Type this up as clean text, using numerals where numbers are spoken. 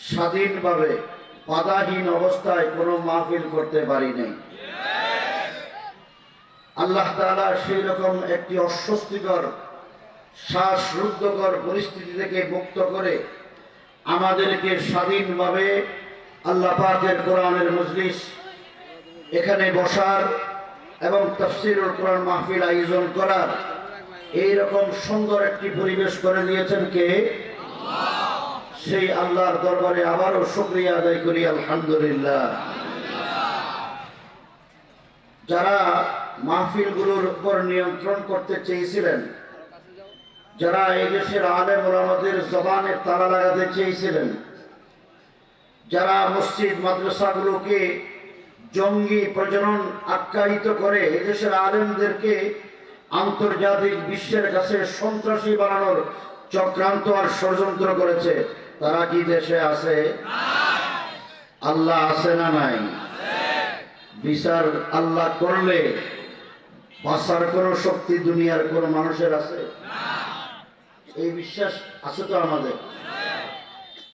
স্বাধীনভাবে বাধাহীন অবস্থায় কোনো মাহফিল করতে পারি নাই। আল্লাহ তাআলা সেই রকম একটি অস্বস্তিকর শ্বাসরুদ্ধকর পরিস্থিতি থেকে মুক্ত করে আমাদেরকে স্বাধীনভাবে আল্লাহ পাকের কোরআনের মজলিস এখানে বসার এবং তাফসীরুল কোরআন মাহফিল আয়োজন করার এইরকম সুন্দর একটি পরিবেশ করে দিয়েছেন কে? সেই আল্লাহর দরবারে আবারও শুকরিয়া আদায় করি, আলহামদুলিল্লাহ। যারা মাহফিলগুলোর উপর নিয়ন্ত্রণ করতে চেয়েছিলেন, যারা এই দেশের আলেম ওলামাদের জবানে তালা লাগাতে চেয়েছিলেন, যারা মসজিদ মাদ্রাসাগুলোকে জঙ্গি প্রজনন আখ্যায়িত করে এদেশের আলেমদেরকে আন্তর্জাতিক বিশ্বের কাছে সন্ত্রাসী বানানোর চক্রান্ত আর ষড়যন্ত্র করেছে, তারা কি দেশে আছে? আল্লাহ আছে না নাই? বিচার আল্লাহ করলে বাঁচার কোন শক্তি দুনিয়ার কোন মানুষের আছে? এই বিশ্বাস আছে তো আমাদের?